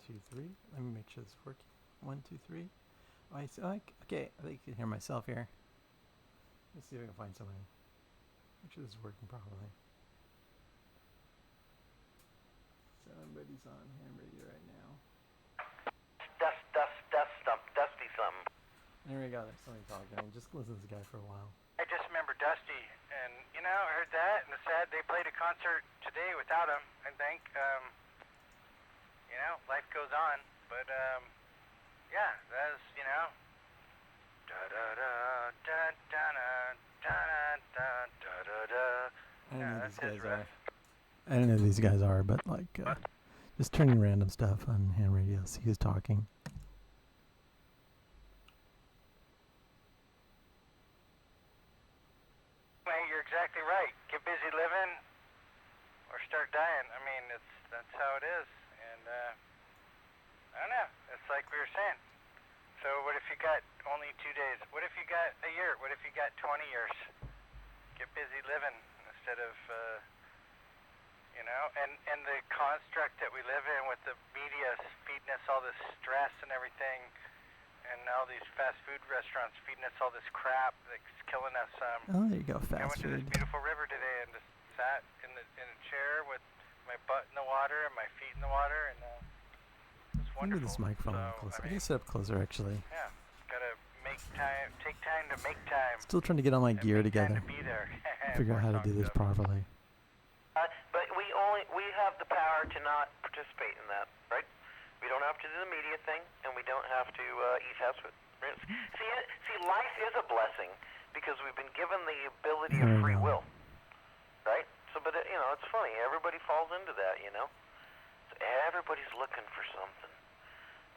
2, 3. Let me make sure this is working. 1, 2, 3. Oh, I see. Oh, okay, I think you can hear myself here. Let's see if I can find somebody. Make sure this is working properly. Somebody's on ham radio right now. Dusty something. There we go. There's somebody talking. Just listen to this guy for a while. I just remember Dusty, and I heard that, and it's sad they played a concert today without him. I think, life goes on, but yeah, that's da da da da da da da da da da. I don't know who these guys are. I don't know who these guys are, but just turning random stuff on ham radio. See who's talking. You're exactly right. Get busy living, or start dying. I mean, that's how it is. And I don't know. It's like we were saying. So what if you got only 2 days? What if you got a year? What if you got 20 years? Get busy living instead of, and the construct that we live in with the media feeding us all this stress and everything, and all these fast food restaurants feeding us all this crap that's killing us. Oh, there you go, I went fast to this food. beautiful river today and just sat in a chair with my butt in the water and my feet in the water, and it was wonderful. Maybe this microphone closer. I can set up closer, actually. Yeah, gotta make time, take time to make time. Still trying to get all my gear make together. Time to be there. Figure out how to do this properly. But we have the power to not participate in that, right? We don't have to do the media thing, and we don't have to eat fast food. Right? See, life is a blessing because we've been given the ability of free will, right? So, but it's funny. Everybody falls into that, So everybody's looking for something.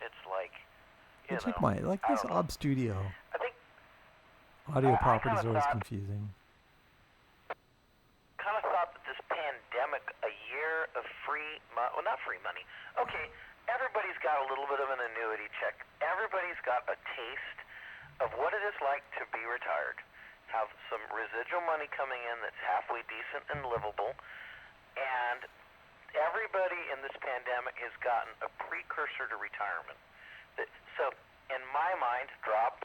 It's like, Check this Ob Studio. I think Audio properties are always confusing. Kind of thought that this pandemic, a year of free money, well, not free money. Okay, everybody's got a little bit of an annuity check. Everybody's got a taste of what it is like to be retired. Have some residual money coming in that's halfway decent and livable. And everybody in this pandemic has gotten a precursor to retirement. So, in my mind, drop.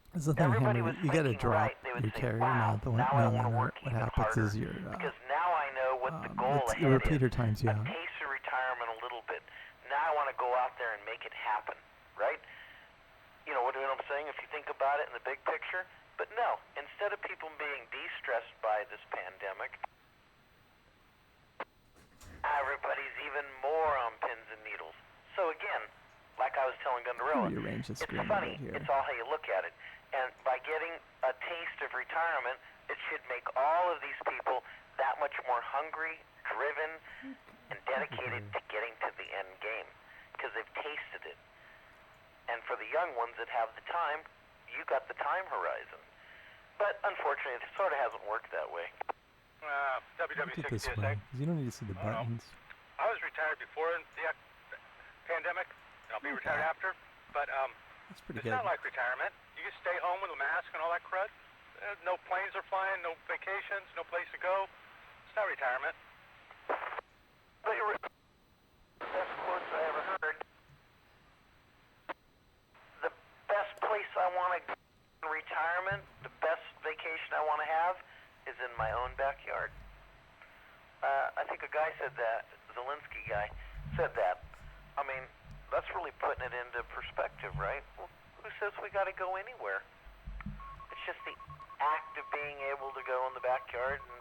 That's the thing, Everybody Henry. was You got to thinking, drop right, they would your say, carrier wow, now I want to work what even happens harder is your because now I know what the goal the ahead repeater is. times you A out. taste of retirement a little bit. Now I want to go out there and make it happen, right? You know what I'm saying? If you think about it in the big picture. But no, instead of people being de-stressed by this pandemic, everybody's even more on pins and needles. So again, like I was telling Gundarella, Rearrange the it's screen funny. right here. It's all how you look at it. And by getting a taste of retirement, it should make all of these people that much more hungry, driven, and dedicated to getting to the end game because they've tasted it. And for the young ones that have the time, you got the time horizon. But unfortunately, it sort of hasn't worked that way. Look at this way. You don't need to see the buttons. I was retired before the pandemic, and I'll be retired after. But That's pretty it's good. not like retirement. You can stay home with a mask and all that crud. No planes are flying, no vacations, no place to go. It's not retirement. But best quotes I ever heard. The best place I want to go in retirement, the best vacation I want to have, is in my own backyard. I think a guy said that. Zelensky guy said that. I mean, that's really putting it into perspective, right? Well, who says we got to go anywhere? It's just the act of being able to go in the backyard and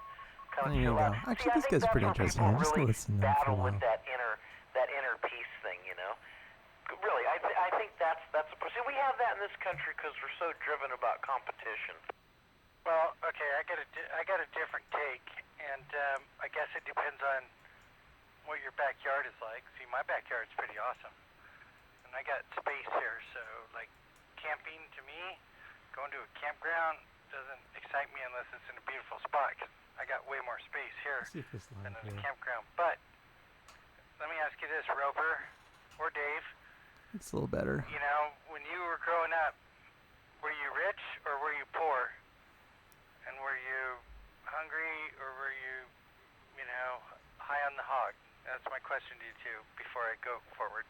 kind of There you chill go. out. Actually, See, this guy's pretty interesting. I'm just really listening to him for a battle while. with that inner peace thing, Really, I think that's see, we have that in this country because we're so driven about competition. Well, okay, I got a different take, and I guess it depends on what your backyard is like. See, my backyard's pretty awesome, and I got space here, so like camping to me, going to a campground doesn't excite me unless it's in a beautiful spot. 'Cause I got way more space here Let's see if this than line in a here. campground. But let me ask you this, Roper or Dave. It's a little better. When you were growing up, were you rich or were you poor? And were you hungry or were you, high on the hog? That's my question. question to you too before I go forward.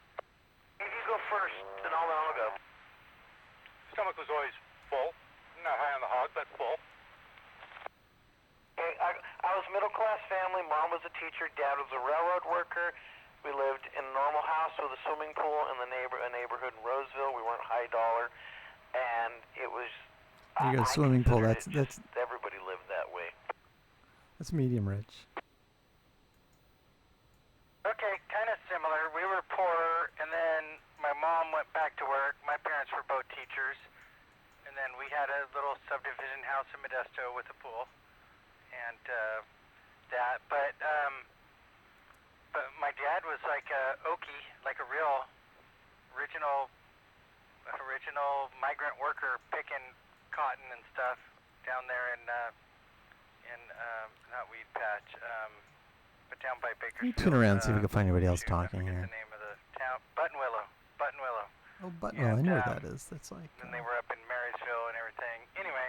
If you go first, then I'll go. Stomach was always full. Not high on the hog, but full. Okay, I was middle class family. Mom was a teacher. Dad was a railroad worker. We lived in a normal house with a swimming pool in a neighborhood in Roseville. We weren't high dollar, and it was. You got a I swimming pool. considered That's it just everybody lived that way. that's medium rich. Okay, kind of similar. We were poor, and then my mom went back to work. My parents were both teachers, and then we had a little subdivision house in Modesto with a pool, and that. But my dad was like a Okie, like a real original migrant worker picking cotton and stuff down there in not Weed Patch, but down by Bakersfield. You tune around and see if we can find anybody else shoot, talking I forget here. the name of the town. Buttonwillow. Oh, Buttonwell, I know where And, that is. That's like. And they were up in Marysville and everything. Anyway,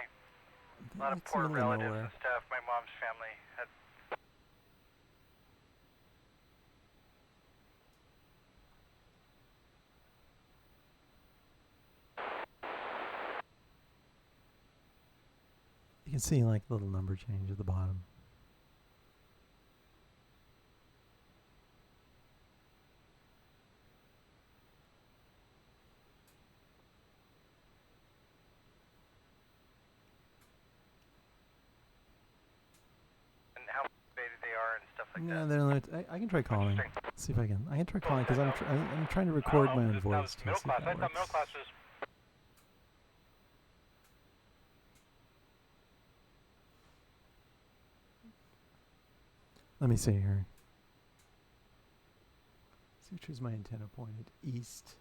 a lot of it's poor in the middle of relatives nowhere. and stuff. My mom's family had. You can see like a little number change at the bottom. And how motivated they are and stuff like Yeah, that. they're I can try calling. Interesting. See if I can. I can try calling because I'm trying to record my own voice too. Middle See if class. I that thought middle works. class was. Let me see here. See, choose my antenna pointed east.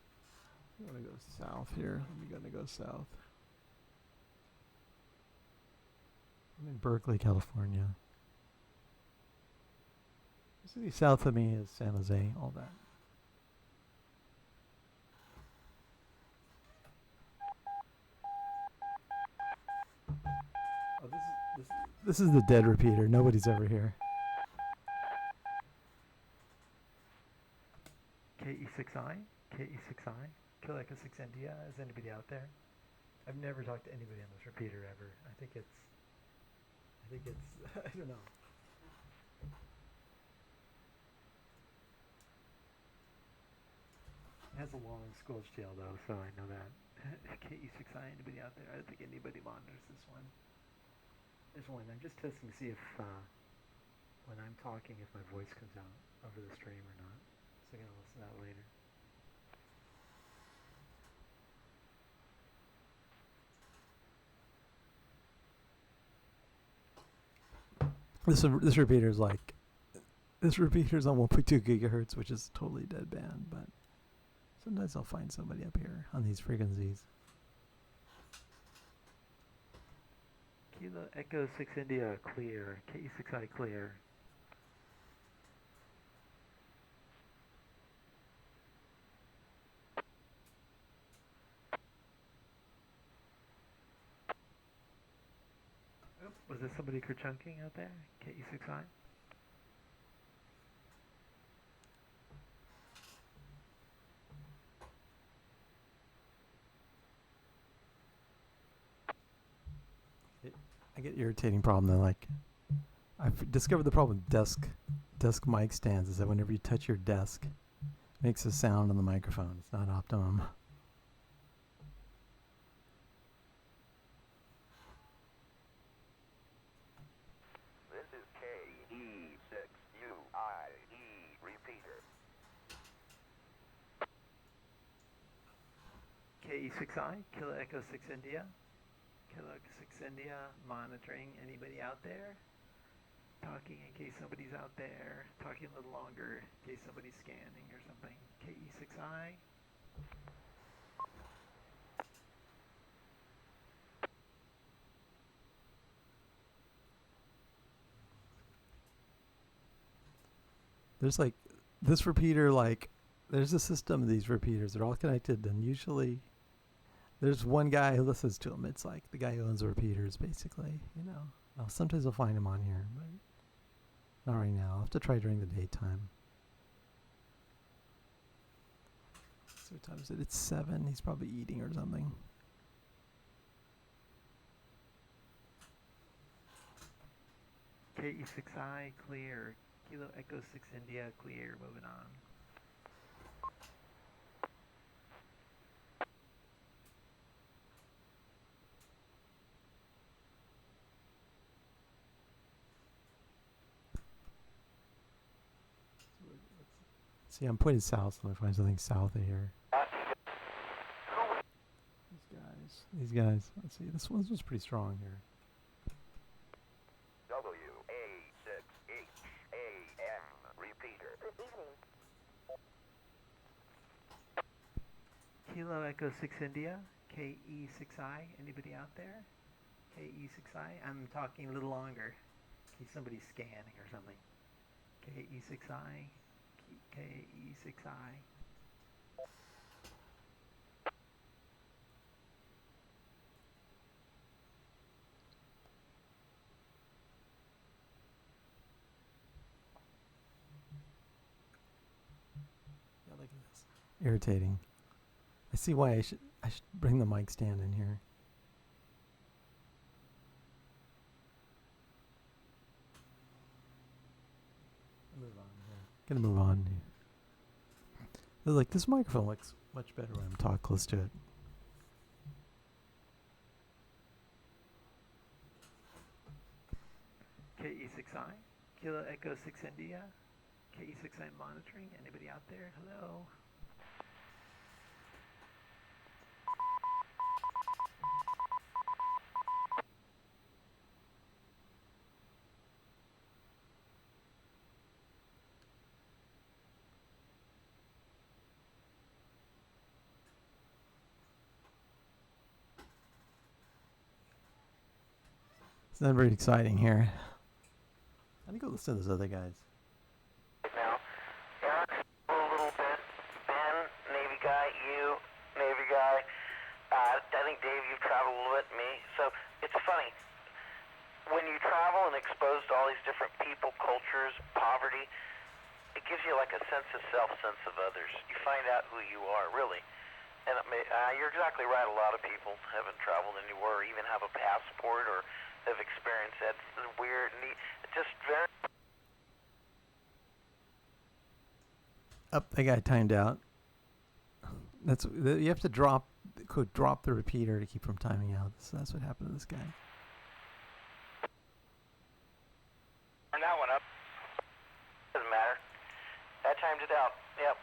I'm gonna go south here. I'm gonna go south. I'm in Berkeley, California. See, south of me is San Jose. All that. Oh, this is the dead repeater. Nobody's ever here. KE6I? KE6I? Kill Echo 6 India? Is anybody out there? I've never talked to anybody on this repeater ever. I think it's I don't know. It has a long squelch tail though, so I know that. KE6I, anybody out there? I don't think anybody monitors this one. There's one. I'm just testing to see if when I'm talking, if my voice comes out over the stream or not. So I'm gonna listen to that later. This repeater is like, this repeater is on 1.2 gigahertz, which is totally dead band, but sometimes I'll find somebody up here on these frequencies. Kilo Echo 6 India clear, KE6I clear. Was there somebody kerchunking out there? KE6I? I get irritating problem though. Like, I've discovered the problem with desk mic stands is that whenever you touch your desk, it makes a sound on the microphone. It's not optimum. This is KE6UIE repeater. KE6I, Kilo Echo 6 India. Kilo Echo 6 India, monitoring. Anybody out there? Talking in case somebody's out there. Talking a little longer in case somebody's scanning or something. KE6I. There's like this repeater, like there's a system of these repeaters. They're all connected, and usually there's one guy who listens to them. It's like the guy who owns the repeaters, basically. You know, sometimes I'll find him on here, but not right now. I'll have to try during the daytime. 6. What time is it? It's 7. He's probably eating or something. KE6I, clear. Kilo Echo 6 India, clear. Moving on. See, I'm pointed south, so I'm find something south of here. These guys. Let's see. This one's just pretty strong here. WA6HAM repeater. Good evening. Kilo Echo 6 India, KE6I. Anybody out there? KE6I. I'm talking a little longer. In case somebody's scanning or something. KE6I. KE6I. Yeah, look at this. Irritating. I see why I should bring the mic stand in here. Move on. Gonna move on. Like, this microphone looks much better when I'm talking close to it. KE6I, Kilo Echo 6 India, KE6I monitoring. Anybody out there? Hello. It's not very exciting here. I think go listen to those other guys. Now, Eric, a little bit. Ben, Navy guy. You, Navy guy. I think Dave, you've traveled a little bit. Me. So it's funny when you travel and exposed to all these different people, cultures, poverty. It gives you like a sense of self, sense of others. You find out who you are, really. And you're exactly right. A lot of people haven't traveled anywhere, or even have a passport, or have experienced that weird, neat, just very. Up, that guy timed out. You have to drop the repeater to keep from timing out. So that's what happened to this guy. Turn that one up. Doesn't matter. I timed it out. Yep.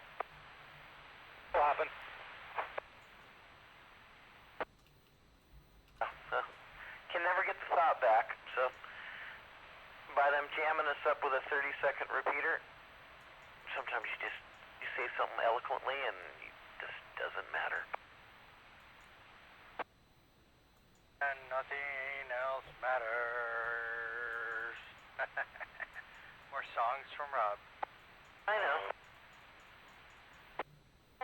Flopping. Can never get the thought back. So by them jamming us up with a 30-second repeater, sometimes you say something eloquently and it just doesn't matter. And nothing else matters. More songs from Rob. I know.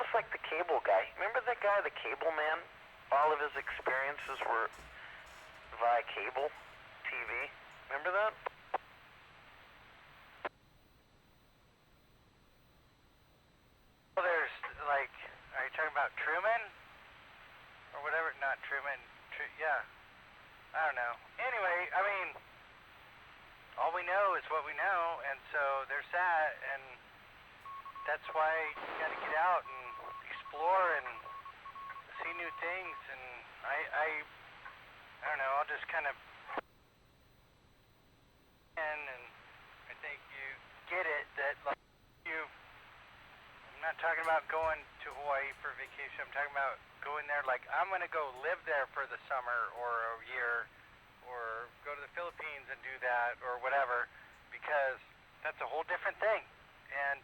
Almost like the cable guy. Remember that guy, the cable man? All of his experiences were via cable TV. Remember that? Well, there's like, are you talking about Truman? Or whatever? Not Truman. Yeah. I don't know. Anyway, I mean, all we know is what we know, and so there's that, and that's why you gotta get out and explore and see new things, and I don't know, I'll just kind of, and I think you get it that like I'm not talking about going to Hawaii for vacation. I'm talking about going there like I'm gonna go live there for the summer or a year, or go to the Philippines and do that or whatever, because that's a whole different thing. And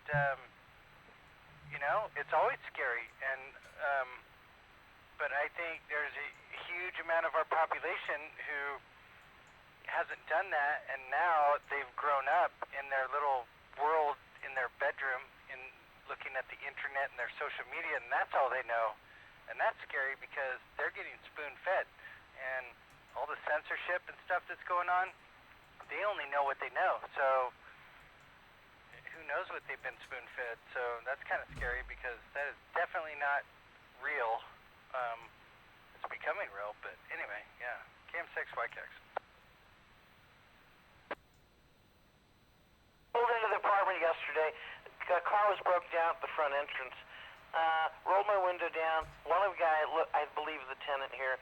you know, it's always scary, and but I think there's a huge amount of our population who hasn't done that, and now they've grown up in their little world in their bedroom, in looking at the internet and their social media, and that's all they know. And that's scary because they're getting spoon-fed, and all the censorship and stuff that's going on, they only know what they know. So who knows knows what they've been spoon-fed. So that's kind of scary because that is definitely not real. It's becoming real, but anyway, yeah. KM6 YKX. Pulled into the apartment yesterday. The car was broke down at the front entrance. Rolled my window down. One of the guys, I believe is the tenant here,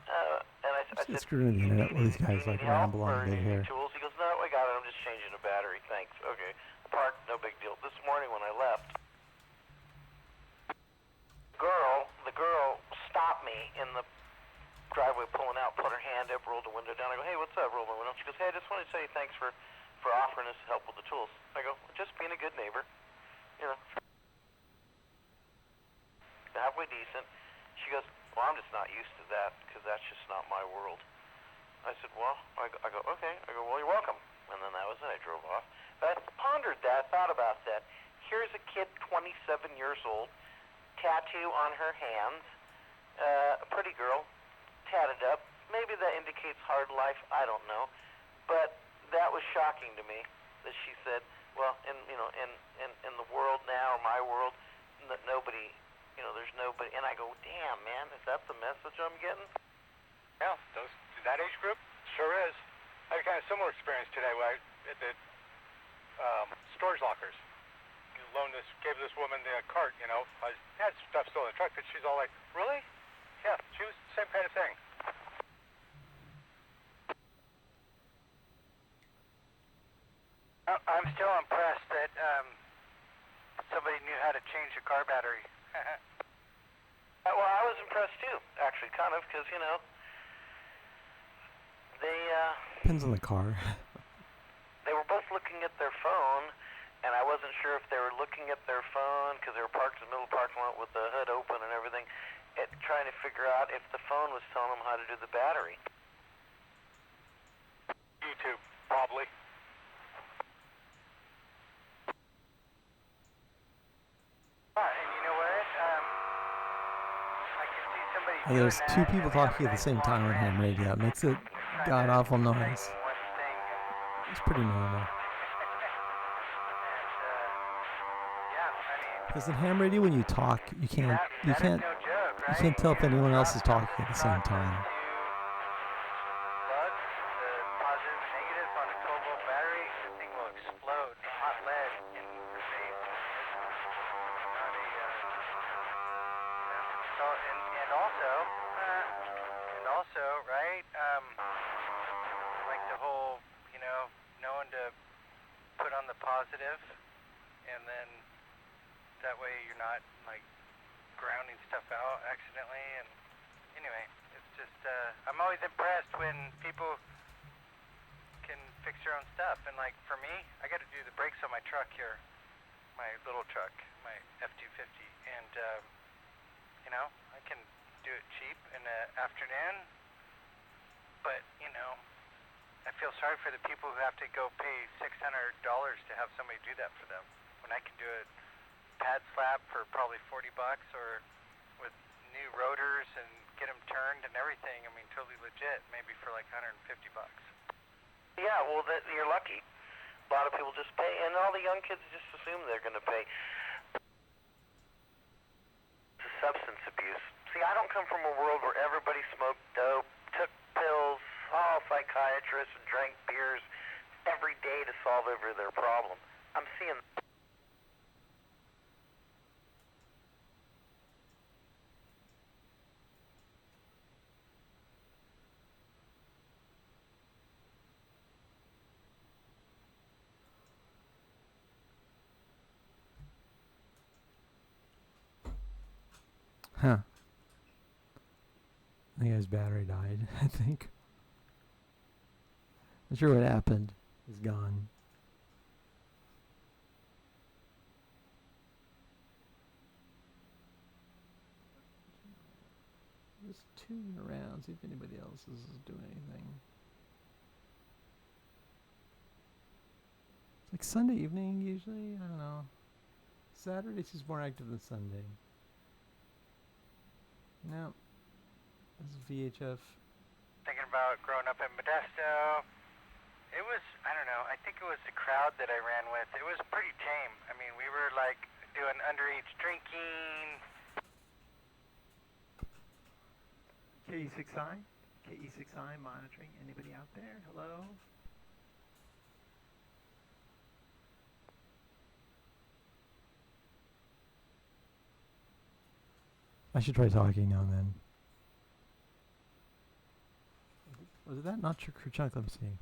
and I Just said, get screwed in the internet while these guys "You like need help, ramble or on a you bit need here. tools?" He goes, "No, I got it. I'm just changing a battery. Thanks." Okay. Parked, no big deal. This morning when I left, the girl stopped me in the driveway pulling out, put her hand up, rolled the window down. I go, "Hey, what's up?" Rolled my window. She goes, "Hey, I just wanted to say thanks for offering us help with the tools." I go, "Just being a good neighbor, you know, halfway decent." She goes, "Well, I'm just not used to that because that's just not my world." I said, "Well," I go, "Okay." I go, "Well, you're welcome." And then that was it. I drove off. But I pondered that, thought about that. Here's a kid, 27 years old, tattoo on her hands, a pretty girl, tatted up. Maybe that indicates hard life. I don't know. But that was shocking to me that she said, "Well, in the world now, or my world, nobody, there's nobody." And I go, "Damn, man, is that the message I'm getting?" Yeah, that age group sure is. I had a kind of similar experience today where at the storage lockers. Gave this woman the cart, I had stuff still in the truck, but she's all like, "Really?" Yeah, she was the same kind of thing. I'm still impressed that somebody knew how to change a car battery. Well, I was impressed too, actually, kind of, because, they Depends on the car. they were both looking at their phone, and I wasn't sure if they were looking at their phone because they were parked in the middle of the parking lot with the hood open and everything, trying to figure out if the phone was telling them how to do the battery. YouTube, probably. And you know what? I can see somebody doing There's that two and people they have talking a at the nice same long time on rant ham radio. It makes it trying god to awful explain noise. one thing. It's pretty normal. And, yeah, I mean, Because in ham radio, when you talk, you can't that is no joke, right? can't tell if anyone else is Drop talking at the this same process time. to plugs, the positive and negatives on a 12-volt battery, the thing will explode. Hot lead in your face. Not a, so, and also, right? Like the whole, knowing to put on the positive, and then that way you're not like grounding stuff out accidentally. And anyway, it's just I'm always impressed when people can fix their own stuff. And like for me, I got to do the brakes on my truck here, my little truck, my F-250, and I can do it cheap in the afternoon. But I feel sorry for the people who have to go pay $600 to have somebody do that for them, when I can do it pad slap for probably $40, or with new rotors and get them turned and everything. I mean, totally legit, maybe for like $150. Yeah, well, you're lucky. A lot of people just pay, and all the young kids just assume they're going to pay. It's substance abuse. See, I don't come from a world where everybody smoked dope, took pills, saw psychiatrists, and drank beers every day to solve every their problem. I'm seeing. Huh. I think his battery died, I think. Not sure what happened. It's gone. Just tuning around, see if anybody else is doing anything. It's like Sunday evening usually, I don't know. Saturday's just more active than Sunday. No. This is VHF. Thinking about growing up in Modesto. It was, I don't know, I think it was the crowd that I ran with. It was pretty tame. I mean, we were like doing underage drinking. KE6I? KE6I monitoring. Anybody out there? Hello? I should try talking now and then. Was that not Kerchunk? Let me see.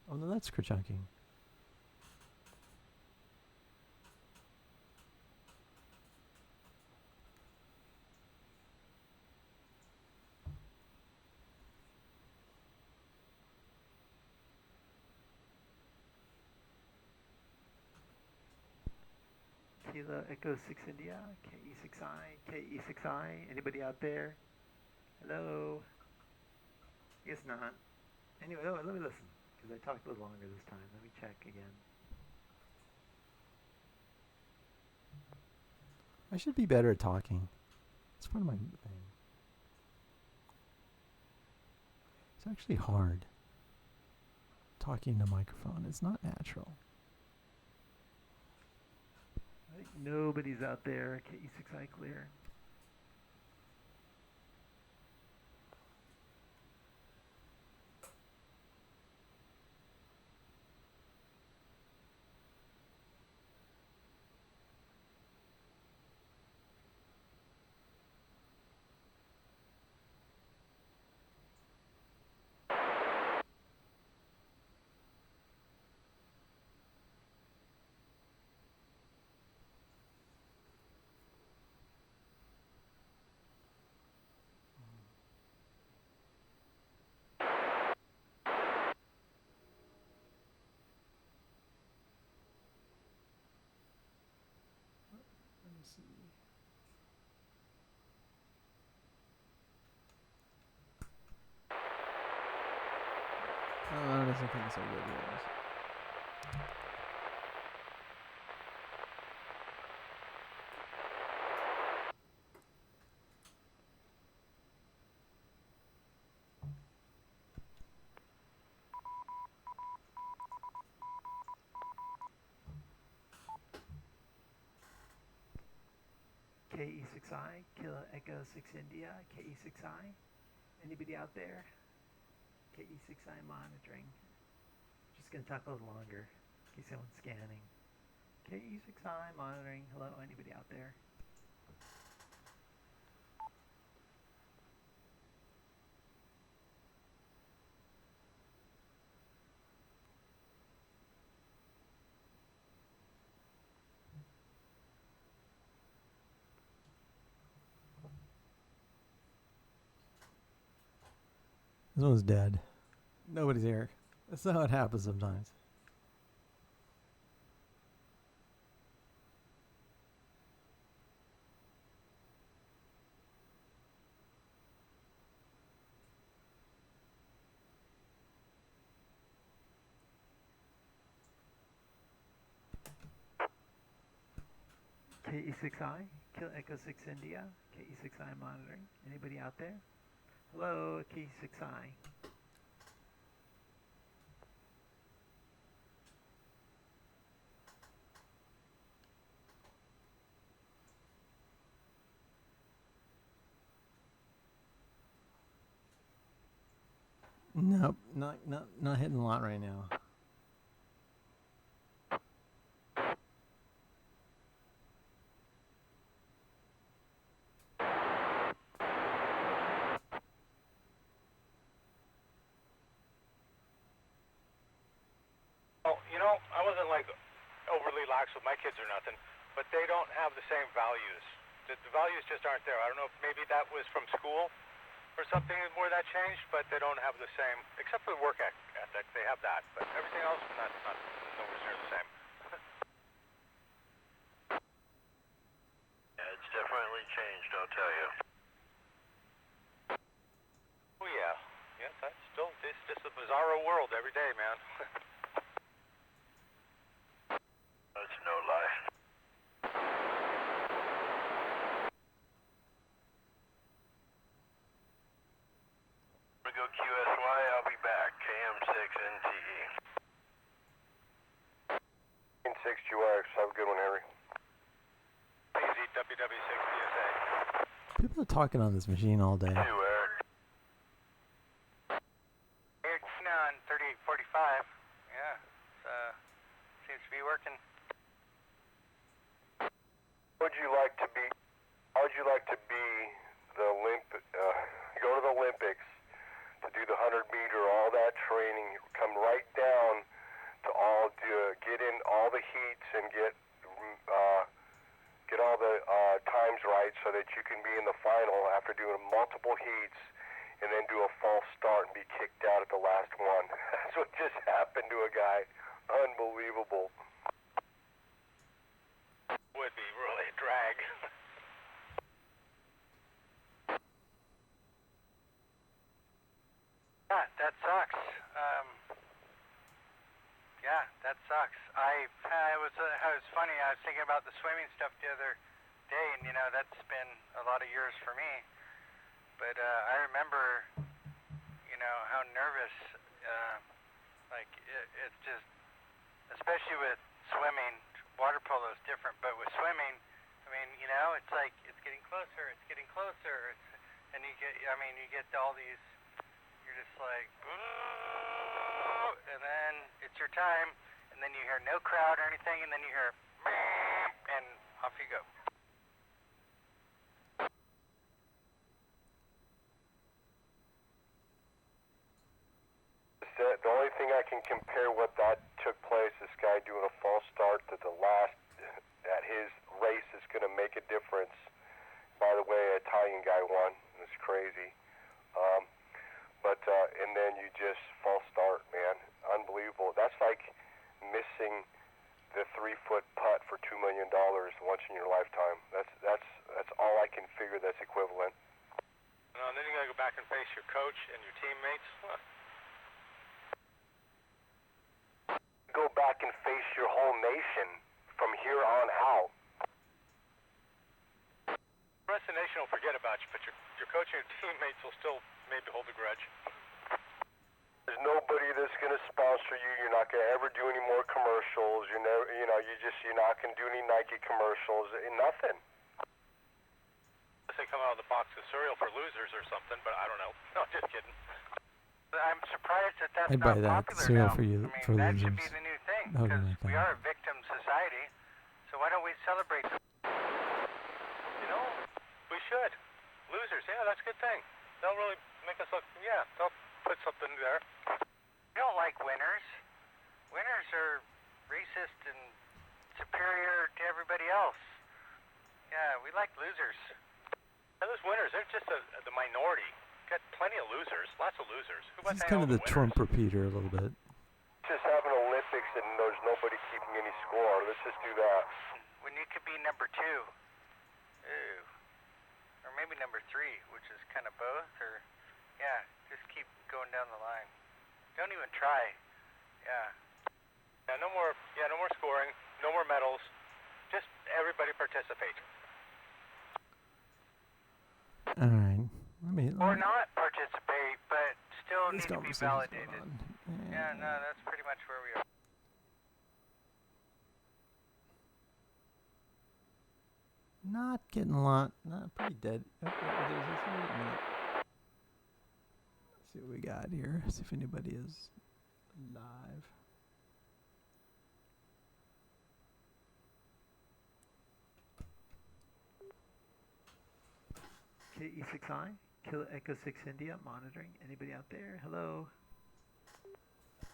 Oh no, that's Kerchunking. Kilo Echo 6 India, KE6I, KE6I, anybody out there? Hello? Guess not. Anyway, let me listen, because I talked a little longer this time. Let me check again. I should be better at talking. It's part of my thing. It's actually hard. Talking to a microphone. It's not natural. I think nobody's out there. KE6I clear. Let me see. Oh, that doesn't come so good here. KE6I, Kilo Echo 6 India, KE6I. Anybody out there? KE6I monitoring. Just gonna talk a little longer in case someone's scanning. KE6I monitoring. Hello, anybody out there? This one's dead. Nobody's here. That's how it happens sometimes. KE6I, Kilo Echo 6 India, KE6I monitoring. Anybody out there? Hello, KE6I. Nope, not hitting a lot right now. Well, you know, I wasn't like overly lax with my kids or nothing, but they don't have the same values. The values just aren't there. I don't know if maybe that was from school or something where that changed, but they don't have the same, except for the work ethic. They have that, but everything else, not nowhere near the same. Yeah, it's definitely changed, I'll tell you. Oh yeah, yes, that's still it's just a bizarro world every day, man. That's no lie. I'm gonna go QSY, I'll be back. KM6 ND. KX2X. Have a good one, Harry. Easy WW6DSA. People are talking on this machine all day. You, Eric. It's on 3845. Yeah, seems to be working. How would you like to be the go to the Olympics to do the 100-meter, all that training, come right down to get in all the heats and get all the times right so that you can be in the final after doing multiple heats and then do a false start and be kicked out at the last one. That's what just happened to a guy. Unbelievable. Would be really a drag. Yeah, that sucks. Yeah, that sucks. It was funny. I was thinking about the swimming stuff the other day, and that's been a lot of years for me. But I remember, how nervous. It's just, especially with swimming. Water polo is different, but with swimming, I mean, it's like it's getting closer. And you get all these. You're just like, and then it's your time, and then you hear no crowd or anything, and then you hear, and off you go. The only thing I can compare what that took place, this guy doing a false start that that his race is going to make a difference. By the way, an Italian guy won. It's crazy. And then you just false start, man. Unbelievable. That's like missing the 3-foot putt for $2 million once in your lifetime. That's all I can figure that's equivalent. And then you gotta go back and face your coach and your teammates. Go back and face your whole nation from here on out. The rest of the nation will forget about you, but your coach and your teammates will still maybe hold a grudge. There's nobody that's going to sponsor you. You're not going to ever do any more commercials. You're not going to do any Nike commercials. Nothing. Unless they come out with a box of cereal for losers or something, but I don't know. No, just kidding. I'm surprised that's I'd not buy that popular cereal now. for you, I mean, for that losers. should be the new thing, That would be because my we thing. are a victim society. So why don't we celebrate? We should. Losers, yeah, that's a good thing. They'll really make us look, they'll put something there. We don't like winners. Winners are racist and superior to everybody else. Yeah, we like losers. And those winners, they're just the minority. Got plenty of losers, lots of losers. Who This wants is to kind hang of out the with Trump winners? repeater a little bit. Just have an Olympics and there's nobody keeping any score. Let's just do that. When you could be number 2. Ooh. Or maybe number 3, which is kind of both, or, just keep going down the line. Don't even try. Yeah. Yeah, no more scoring, no more medals. Just everybody participate. All right. Or not participate, but still This need to be conversation's going validated. on. Yeah, no, that's pretty much where we are. Not getting a lot. Not pretty dead. Okay, there's this one. Let's see what we got here. See if anybody is live. KE6I, Kilo Echo 6 India, monitoring. Anybody out there? Hello?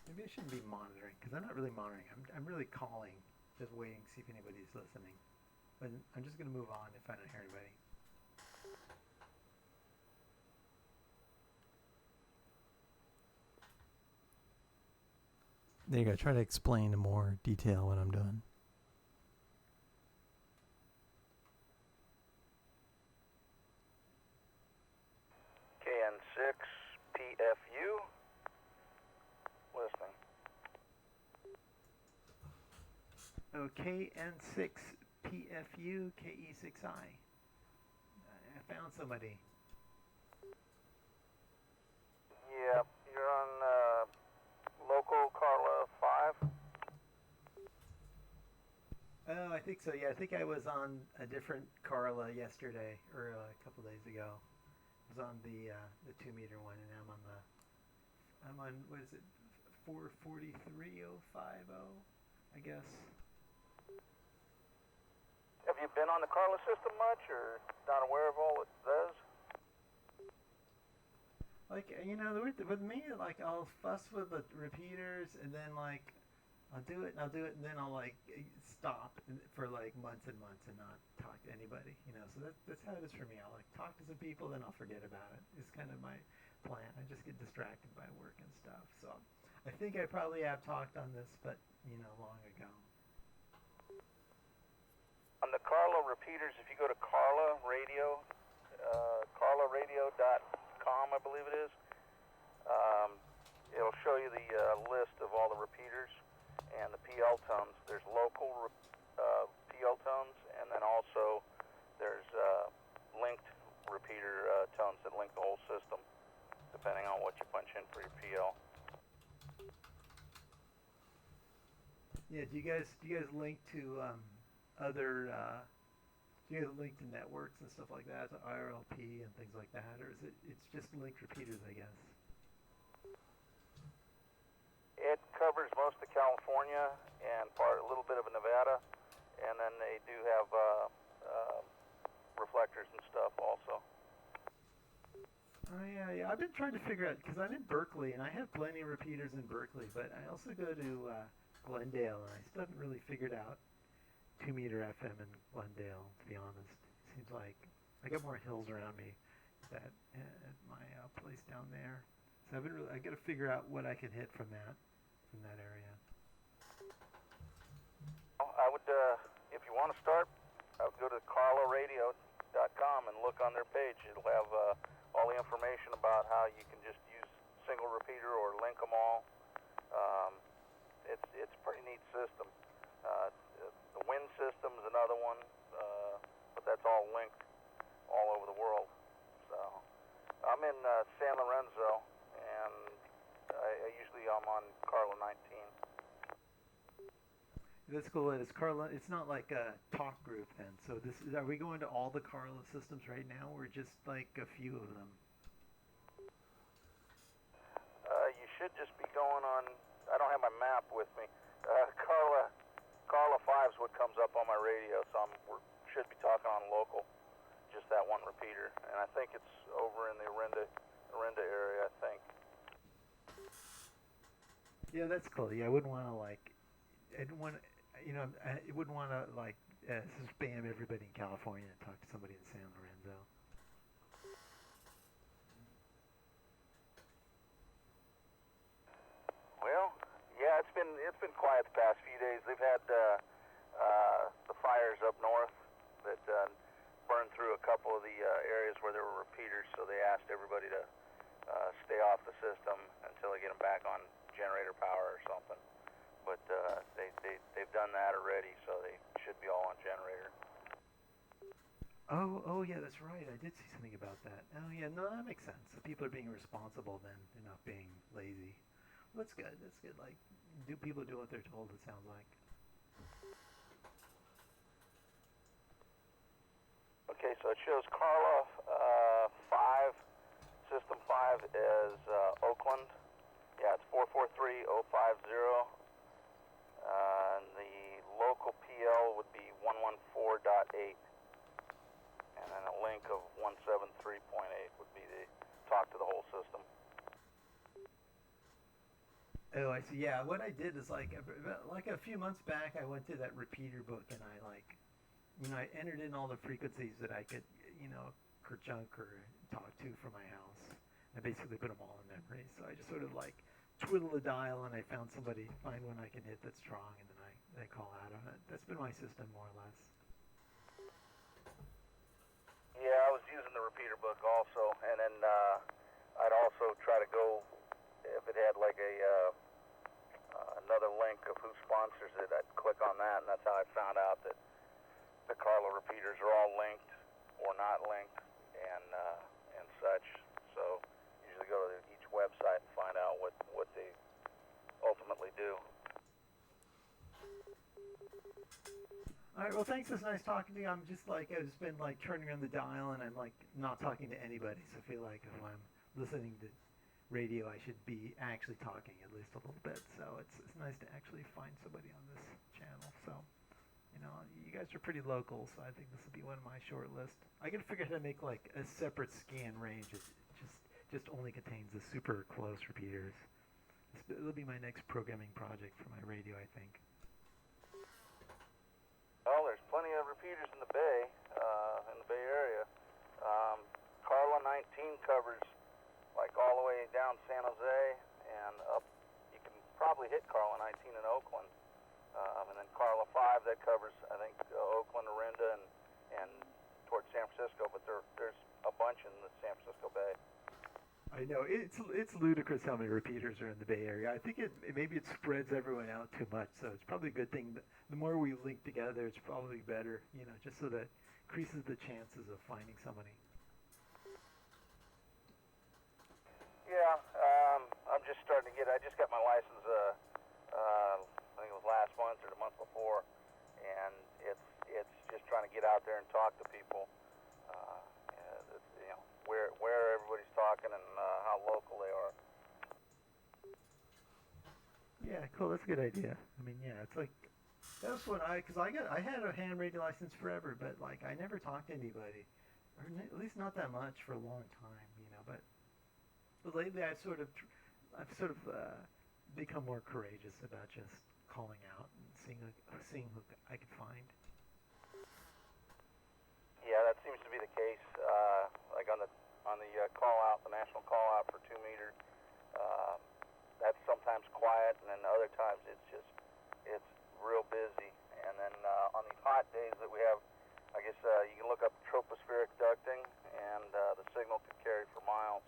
Maybe I shouldn't be monitoring, because I'm not really monitoring. I'm really calling, just waiting to see if anybody's listening. But I'm just going to move on if I don't hear anybody. There you go. Try to explain in more detail when I'm done. KN6 PFU. Listening. Okay, N6 PFU KE6I. I found somebody. Yep, you're on local Carla 5. Oh, I think so. Yeah, I think I was on a different Carla yesterday or a couple days ago. I was on the 2 meter one, and I'm on what is it, 443.050, I guess. Have you been on the Carla system much, or not aware of all it does? Like, you know, with me, like, I'll fuss with the repeaters, and then, like, I'll do it, and then I'll, like, stop for, like, months and months and not talk to anybody, you know. So that's how it is for me. I'll, like, talk to some people, then I'll forget about it. It's kind of my plan. I just get distracted by work and stuff. So I think I probably have talked on this, but, you know, long ago. On the Carla repeaters, if you go to Carla Radio, carlaradio.com, I believe it is, it'll show you the list of all the repeaters and the PL tones. There's local PL tones, and then also there's linked repeater tones that link the whole system, depending on what you punch in for your PL. Yeah, do you guys link to other do you guys link to networks and stuff like that, to IRLP and things like that, or is it's just linked repeaters, I guess? It covers most of California and a little bit of Nevada, and then they do have reflectors and stuff also. Oh yeah. I've been trying to figure out, because I'm in Berkeley and I have plenty of repeaters in Berkeley, but I also go to Glendale, and I still haven't really figured out 2-meter FM in Glendale, to be honest. It seems like I got more hills around me at my place down there. So I got to figure out what I can hit from that area. I would, if you want to start, I would go to carlaradio.com and look on their page. It'll have all the information about how you can just use single repeater or link them all. It's a pretty neat system. The wind system is another one, but that's all linked all over the world. So I'm in San Lorenzo, and I'm on Carla 19. That's cool. It's not like a talk group then. So are we going to all the Carla systems right now, or just like a few of them? You should just be going on. I don't have my map with me. Carla 5 is what comes up on my radio, so we should be talking on local, just that one repeater, and I think it's over in the Orinda area, I think. Yeah, that's cool. Yeah, I wouldn't want to spam everybody in California and talk to somebody in San Lorenzo. Well, yeah, it's been quiet the past few days. They've had the fires up north that burned through a couple of the areas where there were repeaters, so they asked everybody to stay off the system until they get them back on generator power or something. But they've done that already, so they should be all on generator. Oh yeah, that's right. I did see something about that. Oh yeah, no, that makes sense. So people are being responsible then. They're not being lazy. Well, that's good. That's good. Like, people do what they're told, it sounds like. Okay, so it shows Carla 5, System 5 is Oakland. Yeah, it's 443050. And the local PL would be 114.8. And then a link of 173.8 would be the talk to the whole system. Oh, I see. Yeah, what I did is like a few months back, I went to that repeater book and I I entered in all the frequencies that I could, kerchunk or talk to from my house. I basically put them all in memory. So I just sort of like twiddle the dial and I find one I can hit that's strong, and then I call out on it. That's been my system more or less. Yeah, I was using the repeater book also, and then I'd also try to go, if it had like another link of who sponsors it, I'd click on that, and that's how I found out that the Carla repeaters are all linked or not linked and such. So usually go to each website and find out what they ultimately do. All right. Well, thanks. It's nice talking to you. I'm just like I've just been like turning on the dial, and I'm like not talking to anybody. So I feel like if I'm listening to radio, I should be actually talking at least a little bit. So it's nice to actually find somebody on this channel. So you guys are pretty local, so I think this will be one of my short list. I gotta figure out how to make like a separate scan range. It just only contains the super close repeaters. It'll be my next programming project for my radio, I think. Well, there's plenty of repeaters in the Bay Area. Carla 19 covers like all the way down San Jose and up. You can probably hit Carla 19 in Oakland, and then Carla 5 that covers I think Oakland, Orinda, and towards San Francisco. But there's a bunch in the San Francisco Bay. I know it's ludicrous how many repeaters are in the Bay Area. I think maybe it spreads everyone out too much. So it's probably a good thing. The more we link together, it's probably better. Just so that increases the chances of finding somebody. Yeah, I'm just starting to I just got my license. I think it was last month or the month before, and it's just trying to get out there and talk to people. Where everybody's talking and how local they are. Yeah, cool. That's a good idea. I mean, yeah, it's like that's what I had a ham radio license forever, but like I never talked to anybody, or at least not that much for a long time, But lately I've sort of become more courageous about just calling out and seeing who I could find. Yeah, that seems to be the case. Like on the call out, the national call out for 2 meter, that's sometimes quiet, and then other times it's real busy. And then on these hot days that we have, I guess you can look up tropospheric ducting, and the signal could carry for miles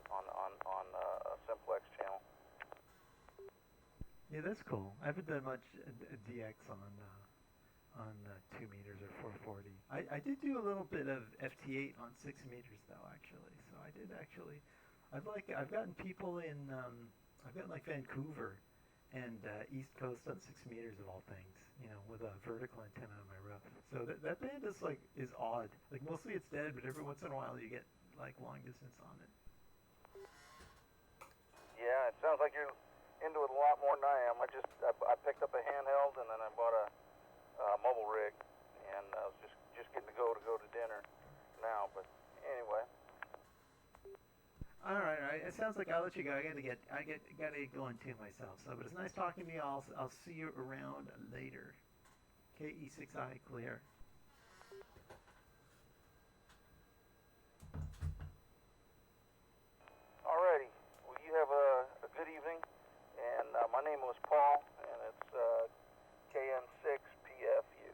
on a simplex channel. Yeah, that's cool. I haven't done much DX on 2 meters or 440. I did do a little bit of FT8 on 6 meters though, actually. So I did actually. I've gotten people in. I've gotten like Vancouver and East Coast on 6 meters of all things. With a vertical antenna on my roof. So that band is odd. Like mostly it's dead, but every once in a while you get like long distance on it. Yeah, it sounds like you're into it a lot more than I am. I picked up a handheld and then I bought a mobile rig, and I was just getting to go to dinner now. But anyway. All right. It sounds like I'll let you go. I gotta get going too myself. So, but it's nice talking to you. I'll see you around later. KE6I clear. Alrighty. Well, you have a good evening. And my name was Paul, and it's KN6PFU.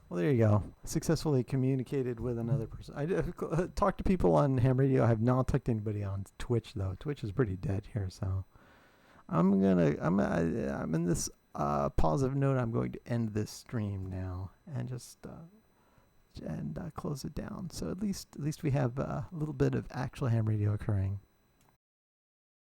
Well, there you go. Successfully communicated with another person. I talked to people on ham radio. I have not talked to anybody on Twitch though. Twitch is pretty dead here, so I'm in this positive note. I'm going to end this stream now and just close it down. So at least we have a little bit of actual ham radio occurring.